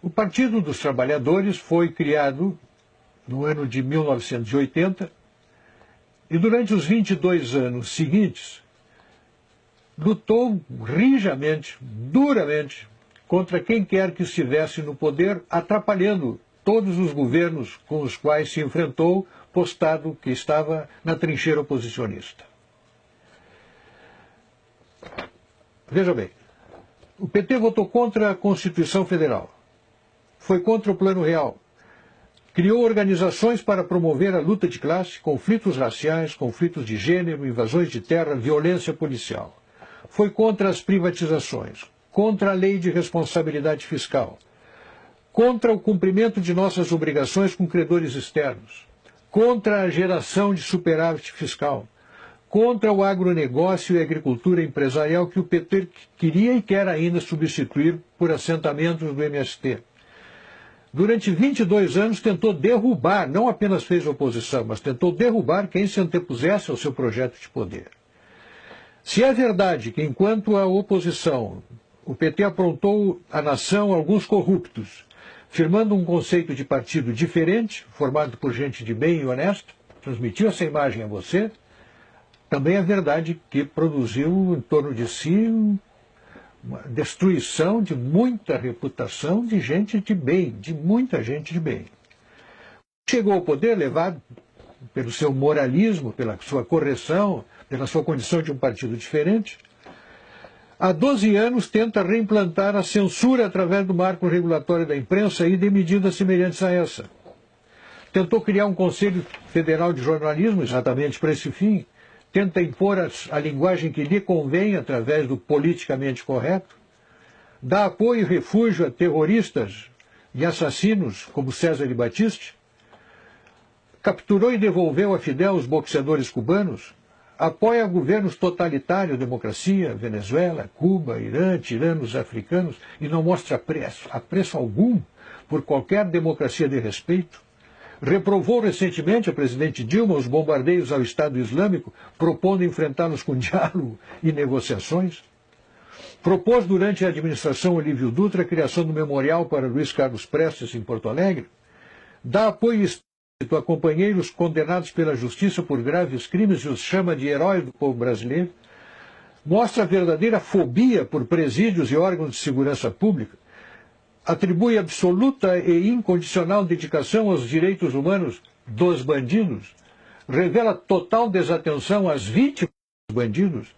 O Partido dos Trabalhadores foi criado no ano de 1980 e durante os 22 anos seguintes lutou rijamente, duramente, contra quem quer que estivesse no poder, atrapalhando todos os governos com os quais se enfrentou, postado que estava na trincheira oposicionista. Veja bem, o PT votou contra a Constituição Federal, foi contra o Plano Real, criou organizações para promover a luta de classe, conflitos raciais, conflitos de gênero, invasões de terra, violência policial. Foi contra as privatizações, contra a lei de responsabilidade fiscal, contra o cumprimento de nossas obrigações com credores externos, contra a geração de superávit fiscal, contra o agronegócio e a agricultura empresarial que o PT queria e quer ainda substituir por assentamentos do MST. Durante 22 anos tentou derrubar, não apenas fez oposição, mas tentou derrubar quem se antepusesse ao seu projeto de poder. Se é verdade que, enquanto a oposição, o PT aprontou à nação alguns corruptos, firmando um conceito de partido diferente, formado por gente de bem e honesta, transmitiu essa imagem a você, também é verdade que produziu em torno de si uma destruição de muita reputação de gente de bem, de muita gente de bem. Chegou ao poder levado pelo seu moralismo, pela sua correção, pela sua condição de um partido diferente. Há 12 anos tenta reimplantar a censura através do marco regulatório da imprensa e de medidas semelhantes a essa. Tentou criar um Conselho Federal de Jornalismo exatamente para esse fim. Tenta impor a linguagem que lhe convém através do politicamente correto, dá apoio e refúgio a terroristas e assassinos como César de Batiste, capturou e devolveu a Fidel os boxeadores cubanos, apoia governos totalitários, democracia, Venezuela, Cuba, Irã, tiranos africanos, e não mostra apreço algum por qualquer democracia de respeito. Reprovou recentemente a presidente Dilma os bombardeios ao Estado Islâmico, propondo enfrentá-los com diálogo e negociações. Propôs durante a administração Olívio Dutra a criação do memorial para Luiz Carlos Prestes em Porto Alegre. Dá apoio explícito a companheiros condenados pela justiça por graves crimes e os chama de heróis do povo brasileiro. Mostra verdadeira fobia por presídios e órgãos de segurança pública. Atribui absoluta e incondicional dedicação aos direitos humanos dos bandidos, revela total desatenção às vítimas dos bandidos,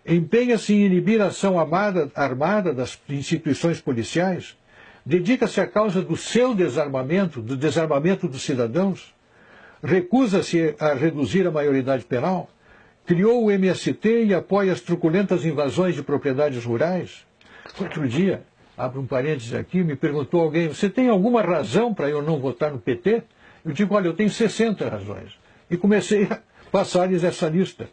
empenha-se em inibir a ação armada das instituições policiais, dedica-se à causa do seu desarmamento, do desarmamento dos cidadãos, recusa-se a reduzir a maioridade penal, criou o MST e apoia as truculentas invasões de propriedades rurais. Outro dia, abro um parênteses aqui, me perguntou alguém, você tem alguma razão para eu não votar no PT? Eu digo, olha, eu tenho 60 razões. E comecei a passar-lhes essa lista.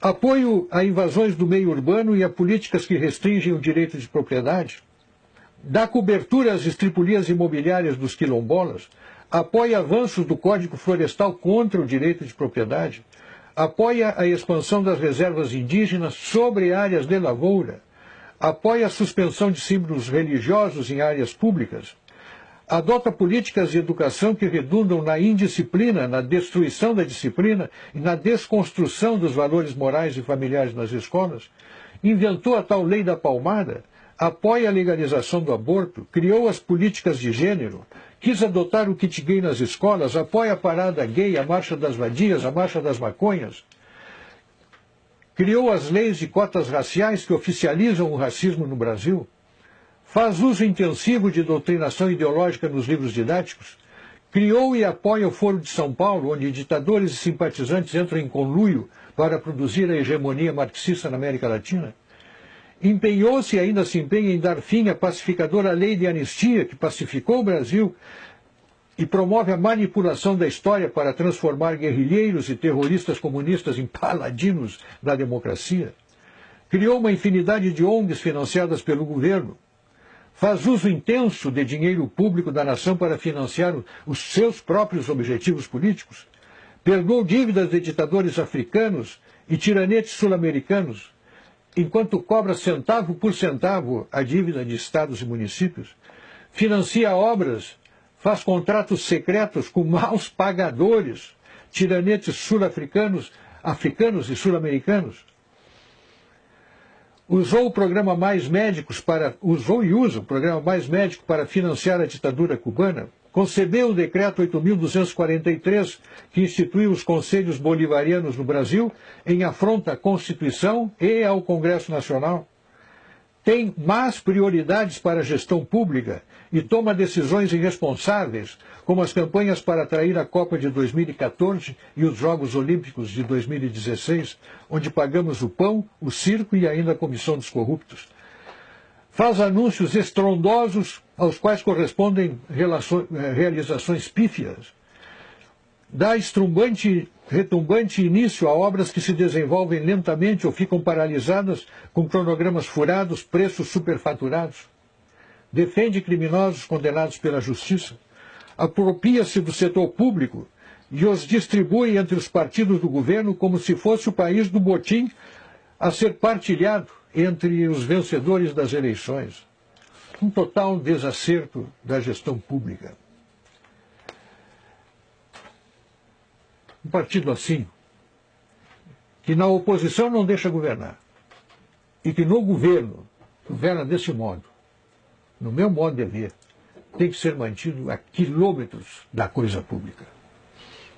Apoio a invasões do meio urbano e a políticas que restringem o direito de propriedade. Dá cobertura às estripulias imobiliárias dos quilombolas. Apoia avanços do Código Florestal contra o direito de propriedade. Apoia a expansão das reservas indígenas sobre áreas de lavoura. Apoia a suspensão de símbolos religiosos em áreas públicas, adota políticas de educação que redundam na indisciplina, na destruição da disciplina e na desconstrução dos valores morais e familiares nas escolas, inventou a tal lei da palmada, apoia a legalização do aborto, criou as políticas de gênero, quis adotar o kit gay nas escolas, apoia a parada gay, a marcha das vadias, a marcha das maconhas, criou as leis de cotas raciais que oficializam o racismo no Brasil, faz uso intensivo de doutrinação ideológica nos livros didáticos, criou e apoia o Foro de São Paulo, onde ditadores e simpatizantes entram em conluio para produzir a hegemonia marxista na América Latina, empenhou-se e ainda se empenha em dar fim à pacificadora lei de anistia que pacificou o Brasil e promove a manipulação da história para transformar guerrilheiros e terroristas comunistas em paladinos da democracia. Criou uma infinidade de ONGs financiadas pelo governo. Faz uso intenso de dinheiro público da nação para financiar os seus próprios objetivos políticos. Perdoou dívidas de ditadores africanos e tiranetes sul-americanos, enquanto cobra centavo por centavo a dívida de estados e municípios. financia obras, faz contratos secretos com maus pagadores, tiranetes sul-africanos, africanos e sul-americanos. Usou o programa Mais Médicos usou e usa o programa Mais Médico para financiar a ditadura cubana. Concebeu o decreto 8.243, que instituiu os conselhos bolivarianos no Brasil, em afronta à Constituição e ao Congresso Nacional. Tem más prioridades para a gestão pública e toma decisões irresponsáveis, como as campanhas para atrair a Copa de 2014 e os Jogos Olímpicos de 2016, onde pagamos o pão, o circo e ainda a comissão dos corruptos. Faz anúncios estrondosos aos quais correspondem realizações pífias. Dá retumbante início a obras que se desenvolvem lentamente ou ficam paralisadas com cronogramas furados, preços superfaturados. Defende criminosos condenados pela justiça. Apropria-se do setor público e os distribui entre os partidos do governo como se fosse o país do botim a ser partilhado entre os vencedores das eleições. Um total desacerto da gestão pública. Um partido assim, que na oposição não deixa governar, e que no governo governa desse modo, no meu modo de ver, tem que ser mantido a quilômetros da coisa pública.